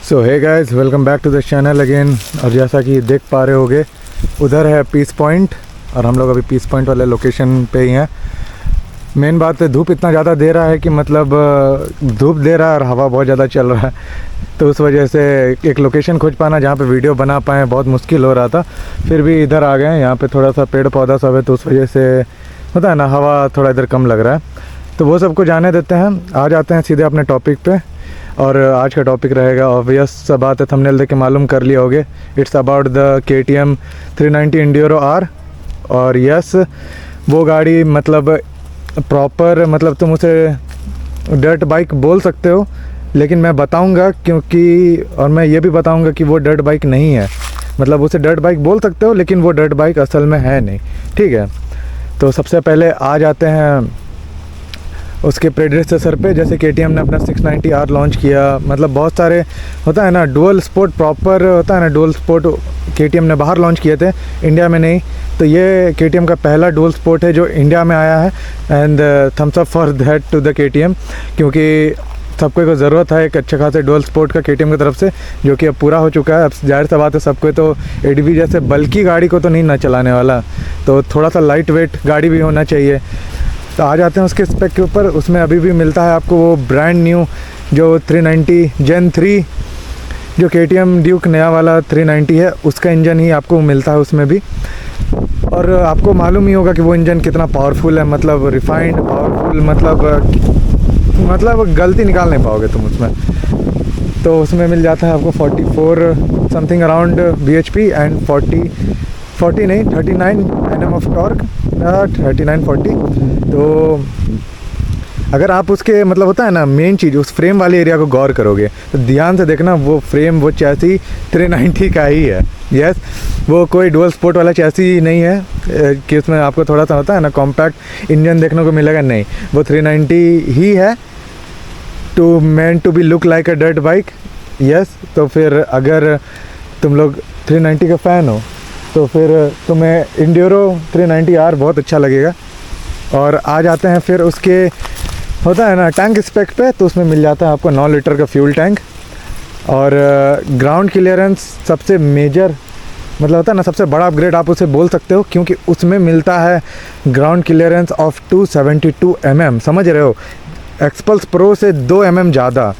So hey guys, welcome back to the channel again. और जैसा कि देख पा रहे होगे, उधर है पीस पॉइंट और हम लोग अभी पीस पॉइंट वाले लोकेशन पे ही हैं। मेन बात है, धूप इतना ज़्यादा दे रहा है कि मतलब धूप दे रहा है और हवा बहुत ज़्यादा चल रहा है, तो उस वजह से एक लोकेशन खोज पाना जहाँ पे वीडियो बना पाएँ बहुत मुश्किल हो रहा था। फिर भी इधर आ गए हैं। यहाँ पे थोड़ा सा पेड़ पौधा सब है, तो उस वजह से होता है ना, हवा थोड़ा इधर कम लग रहा है। तो वो सबको जाने देते हैं, आ जाते हैं सीधे अपने टॉपिक पे। और आज का टॉपिक रहेगा, ऑब्वियस सा बात है, थंबनेल देख के मालूम कर लिया होगे, it's about the KTM 390 इंड्यूरो R। और यस, वो गाड़ी मतलब प्रॉपर, मतलब तुम उसे डर्ट बाइक बोल सकते हो, लेकिन मैं बताऊंगा क्योंकि, और मैं ये भी बताऊंगा कि वो डर्ट बाइक नहीं है। मतलब उसे डर्ट बाइक बोल सकते हो, लेकिन वो डर्ट बाइक असल में है नहीं, ठीक है। तो सबसे पहले आ जाते हैं उसके प्रेडेसेसर पे। जैसे KTM ने अपना 690 R लॉन्च किया, मतलब बहुत सारे होता है ना डुअल स्पोर्ट, प्रॉपर होता है ना डुअल स्पोर्ट KTM ने बाहर लॉन्च किए थे, इंडिया में नहीं। तो ये KTM का पहला डुअल स्पोर्ट है जो इंडिया में आया है, and thumbs up for that to the KTM, क्योंकि सबको को ज़रूरत है एक अच्छे खासे डुअल स्पोर्ट का KTM की तरफ से, जो कि अब पूरा हो चुका है। अब जाहिर सा बात है, सबको तो ADV जैसे बल्कि गाड़ी को तो नहीं ना चलाने वाला, तो थोड़ा सा लाइट वेट गाड़ी भी होना चाहिए। तो आ जाते हैं उसके स्पेक के ऊपर। उसमें अभी भी मिलता है आपको वो ब्रांड न्यू जो 390 Gen 3, जो KTM ड्यूक नया वाला 390 है, उसका इंजन ही आपको मिलता है उसमें भी। और आपको मालूम ही होगा कि वो इंजन कितना पावरफुल है, मतलब रिफाइंड पावरफुल, मतलब गलती निकाल नहीं पाओगे तुम उसमें। तो उसमें मिल जाता है आपको 44 समथिंग अराउंड bhp एंड 40 नहीं 39 Nm ऑफ टॉर्क, 39-40। तो अगर आप उसके मतलब होता है ना, मेन चीज़ उस फ्रेम वाले एरिया को गौर करोगे तो ध्यान से देखना, वो फ्रेम वो चैसी 390 का ही है। यस, वो कोई डुअल स्पोर्ट वाला चैसी नहीं है कि उसमें आपको थोड़ा सा होता है ना कॉम्पैक्ट इंजन देखने को मिलेगा, नहीं, वो 390 ही है, meant to be look like a dirt bike। Yes, तो फिर अगर तुम लोग 390 का फ़ैन हो तो फिर तुम्हें इंड्यूरो 390 R बहुत अच्छा लगेगा। और आ जाते हैं फिर उसके होता है ना टैंक स्पेक पे। तो उसमें मिल जाता है आपको 9 लीटर का फ्यूल टैंक, और ग्राउंड क्लियरेंस सबसे मेजर, मतलब होता है ना सबसे बड़ा अपग्रेड आप उसे बोल सकते हो, क्योंकि उसमें मिलता है ग्राउंड क्लियरेंस ऑफ 272 mm। समझ रहे हो, एक्सपल्स प्रो से 2 mm ज़्यादा।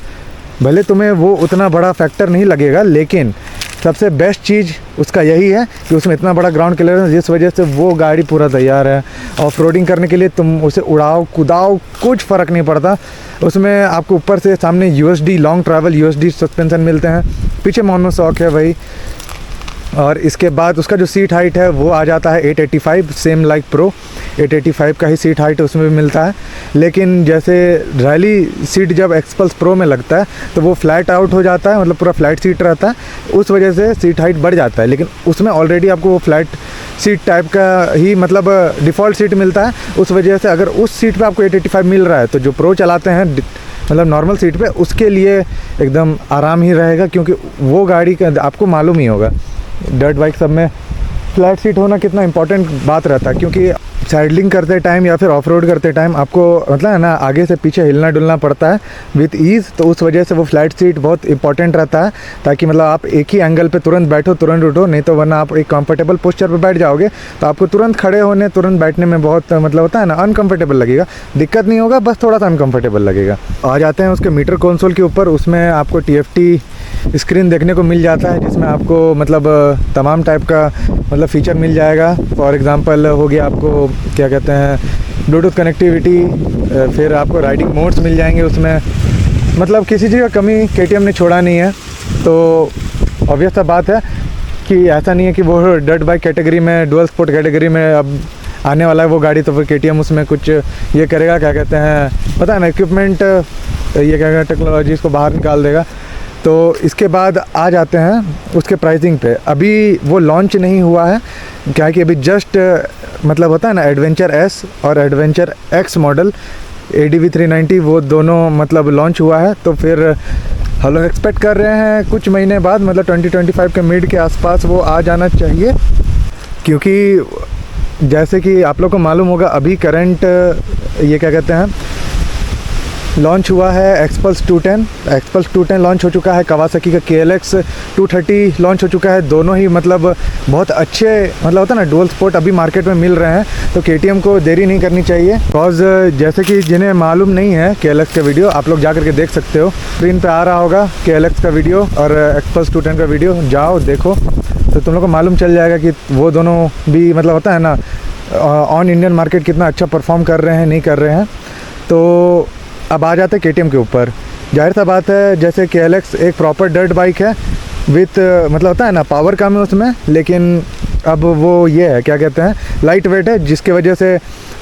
भले तुम्हें वो उतना बड़ा फैक्टर नहीं लगेगा, लेकिन सबसे बेस्ट चीज़ उसका यही है कि उसमें इतना बड़ा ग्राउंड क्लियरेंस, जिस वजह से वो गाड़ी पूरा तैयार है ऑफ रोडिंग करने के लिए। तुम उसे उड़ाओ कूदाओ कुछ फ़र्क नहीं पड़ता। उसमें आपको ऊपर से सामने USD long travel USD suspension मिलते हैं, पीछे मोनोशॉक है भाई। और इसके बाद उसका जो सीट हाइट है वो आ जाता है 885, सेम लाइक प्रो 885 का ही सीट हाइट उसमें भी मिलता है। लेकिन जैसे रैली सीट जब एक्सपल्स प्रो में लगता है तो वो फ्लैट आउट हो जाता है, मतलब पूरा फ्लैट सीट रहता है, उस वजह से सीट हाइट बढ़ जाता है। लेकिन उसमें ऑलरेडी आपको वो फ्लैट सीट टाइप का ही मतलब डिफ़ॉल्ट सीट मिलता है, उस वजह से अगर उस सीट पे आपको 885 मिल रहा है तो जो प्रो चलाते हैं मतलब नॉर्मल सीट पे, उसके लिए एकदम आराम ही रहेगा, क्योंकि वो गाड़ी का आपको मालूम ही होगा डर्ट बाइक सब में फ्लैट सीट होना कितना इंपॉर्टेंट बात रहता है, क्योंकि साइडलिंग करते टाइम या फिर ऑफ रोड करते टाइम आपको मतलब है ना आगे से पीछे हिलना डुलना पड़ता है विथ ईज़। तो उस वजह से वो फ्लैट सीट बहुत इंपॉर्टेंट रहता है, ताकि मतलब आप एक ही एंगल पे तुरंत बैठो तुरंत उठो, नहीं तो वरना आप एक कंफर्टेबल पोस्चर पे बैठ जाओगे तो आपको तुरंत खड़े होने तुरंत बैठने में बहुत मतलब होता है ना अनकम्फर्टेबल लगेगा। दिक्कत नहीं होगा, बस थोड़ा सा अनकम्फर्टेबल लगेगा। आ जाते हैं उसके मीटर कंसोल के ऊपर। उसमें आपको TFT स्क्रीन देखने को मिल जाता है, जिसमें आपको मतलब तमाम टाइप का मतलब फ़ीचर मिल जाएगा। फॉर एग्ज़ाम्पल हो गया आपको क्या कहते हैं ब्लूटूथ कनेक्टिविटी, फिर आपको राइडिंग मोड्स मिल जाएंगे उसमें। मतलब किसी चीज़ का कमी KTM ने छोड़ा नहीं है। तो ऑब्वियस सा बात है कि ऐसा नहीं है कि वो डर्ट बाइक कैटेगरी में, डुअल स्पोर्ट कैटेगरी में अब आने वाला है वो गाड़ी, तो फिर KTM उसमें कुछ ये करेगा, क्या कहते हैं पता है ना, इक्विपमेंट ये क्या कहते हैं टेक्नोलॉजीज़ को बाहर निकाल देगा। तो इसके बाद आ जाते हैं उसके प्राइसिंग पे। अभी वो लॉन्च नहीं हुआ है, क्या कि अभी जस्ट मतलब होता है ना एडवेंचर S और एडवेंचर X मॉडल ADV 390 वो दोनों मतलब लॉन्च हुआ है। तो फिर हम लोग एक्सपेक्ट कर रहे हैं कुछ महीने बाद, मतलब 2025 के मिड के आसपास वो आ जाना चाहिए, क्योंकि जैसे कि आप लोग को मालूम होगा अभी करंट ये क्या कहते हैं लॉन्च हुआ है एक्सपल्स 210 लॉन्च हो चुका है। कावासाकी का KLX 230 लॉन्च हो चुका है। दोनों ही मतलब बहुत अच्छे मतलब होता है ना डुअल स्पोर्ट अभी मार्केट में मिल रहे हैं, तो KTM को देरी नहीं करनी चाहिए। बिकॉज जैसे कि जिन्हें मालूम नहीं है KLX का वीडियो, आप लोग जा करके देख सकते हो, स्क्रीन पे आ रहा होगा KLX का वीडियो और एक्सपल्स 210 का वीडियो, जाओ देखो तो तुम लोग को मालूम चल जाएगा कि वो दोनों भी मतलब होता है ना ऑन इंडियन मार्केट कितना अच्छा परफॉर्म कर रहे हैं नहीं कर रहे हैं। तो अब आ जाते हैं KTM के ऊपर। जाहिर सा बात है जैसे KLX एक प्रॉपर डर्ट बाइक है विथ मतलब होता है ना पावर कम है उसमें, लेकिन अब वो ये है क्या कहते हैं लाइट वेट है, जिसकी वजह से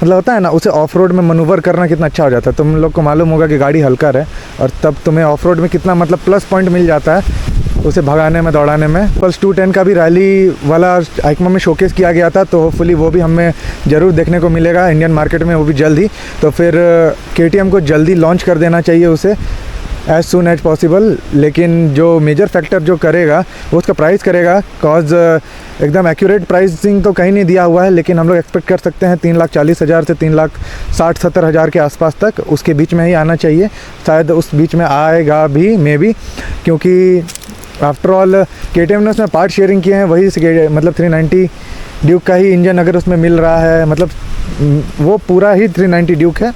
मतलब होता है ना उसे ऑफ रोड में मनूवर करना कितना अच्छा हो जाता है। तुम लोग को मालूम होगा कि गाड़ी हल्का है और तब तुम्हें ऑफ रोड में कितना मतलब प्लस पॉइंट मिल जाता है उसे भगाने में दौड़ाने में। एक्सपल्स 210 का भी रैली वाला EICMA में शोकेस किया गया था, तो होपफुली वो भी हमें ज़रूर देखने को मिलेगा इंडियन मार्केट में, वो भी जल्द ही। तो फिर KTM को जल्दी लॉन्च कर देना चाहिए उसे एज सून एज पॉसिबल। लेकिन जो मेजर फैक्टर जो करेगा वो उसका प्राइस करेगा, कॉज एकदम एक्यूरेट प्राइसिंग तो कहीं नहीं दिया हुआ है, लेकिन हम लोग एक्सपेक्ट कर सकते हैं 3,40,000 से 3,60,70,000 के आसपास तक, उसके बीच में ही आना चाहिए। शायद उस बीच में आएगा भी मे बी, क्योंकि आफ्टर ऑल KTM ने उसमें पार्ट शेयरिंग किए हैं, वही मतलब 390 ड्यूक का ही इंजन अगर उसमें मिल रहा है, मतलब वो पूरा ही 390 ड्यूक है,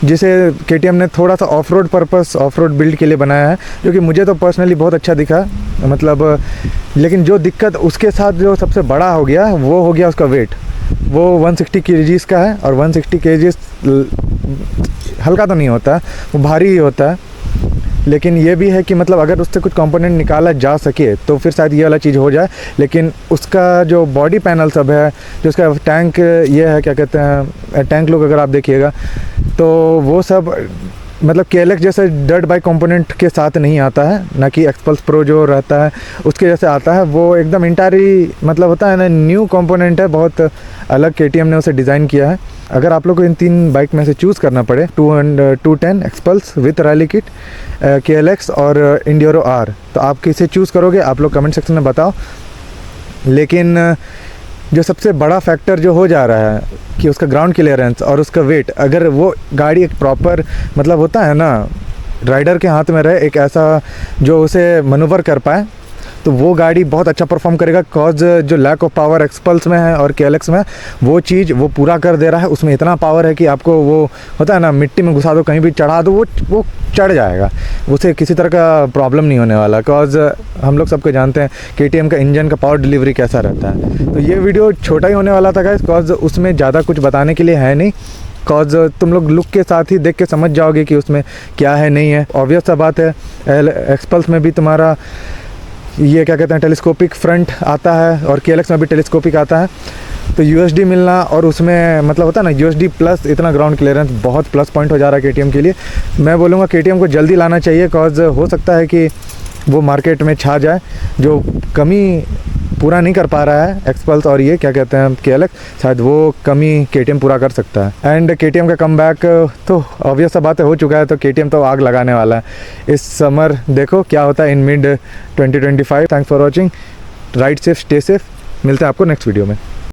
जिसे KTM ने थोड़ा सा of road purpose of road build के लिए बनाया है, जो कि मुझे तो पर्सनली बहुत अच्छा दिखा मतलब। लेकिन जो दिक्कत उसके साथ जो सबसे बड़ा हो गया वो हो गया उसका वेट। वो 160 kgs का है और 160 kgs हल्का तो नहीं होता, वो भारी ही होता है। लेकिन ये भी है कि मतलब अगर उससे कुछ कंपोनेंट निकाला जा सके तो फिर शायद ये वाला चीज़ हो जाए। लेकिन उसका जो बॉडी पैनल सब है, जो उसका टैंक ये है क्या कहते हैं टैंक लुक अगर आप देखिएगा तो वो सब मतलब KLX जैसे डर्ट बाइक कंपोनेंट के साथ नहीं आता है, ना कि एक्सपल्स प्रो जो रहता है उसके जैसे आता है। वो एकदम इंटायरली मतलब होता है ना न्यू कंपोनेंट है, बहुत अलग KTM ने उसे डिज़ाइन किया है। अगर आप लोग को इन 3 बाइक में से चूज़ करना पड़े 210 XPulse with rally kit, KLX और इंडियोरो R, तो आप किसे चूज़ करोगे आप लोग कमेंट सेक्शन में बताओ। लेकिन जो सबसे बड़ा फैक्टर जो हो जा रहा है कि उसका ग्राउंड क्लियरेंस और उसका वेट, अगर वो गाड़ी एक प्रॉपर मतलब होता है ना राइडर के हाथ में रहे, एक ऐसा जो उसे मनूवर कर पाए, तो वो गाड़ी बहुत अच्छा परफॉर्म करेगा। कॉज जो लैक ऑफ पावर एक्सपल्स में है और KLX में, वो चीज़ वो पूरा कर दे रहा है। उसमें इतना पावर है कि आपको वो होता है ना मिट्टी में घुसा दो, कहीं भी चढ़ा दो, वो चढ़ जाएगा, उसे किसी तरह का प्रॉब्लम नहीं होने वाला। कॉज हम लोग सबको जानते हैं KTM का इंजन का पावर डिलीवरी कैसा रहता है। तो ये वीडियो छोटा ही होने वाला था गाइस, कॉज उसमें ज़्यादा कुछ बताने के लिए है नहीं। कॉज तुम लोग लुक के साथ ही देख के समझ जाओगे कि उसमें क्या है नहीं है। ऑब्वियस सा बात है एक्सपल्स में भी तुम्हारा ये क्या कहते हैं टेलीस्कोपिक फ्रंट आता है और KLX में भी टेलीस्कोपिक आता है, तो USD मिलना और उसमें मतलब होता है ना USD प्लस इतना ग्राउंड क्लियरेंस बहुत प्लस पॉइंट हो जा रहा है KTM के लिए। मैं बोलूँगा KTM को जल्दी लाना चाहिए, कॉज हो सकता है कि वो मार्केट में छा जाए। जो कमी पूरा नहीं कर पा रहा है एक्सपल्स और ये क्या कहते हैं KLX, शायद वो कमी KTM पूरा कर सकता है। एंड KTM का कमबैक तो ऑब्वियस सा बात हो चुका है, तो KTM तो आग लगाने वाला है इस समर। देखो क्या होता है in mid 2025। Thanks for watching, ride safe, stay safe, मिलते हैं आपको नेक्स्ट वीडियो में।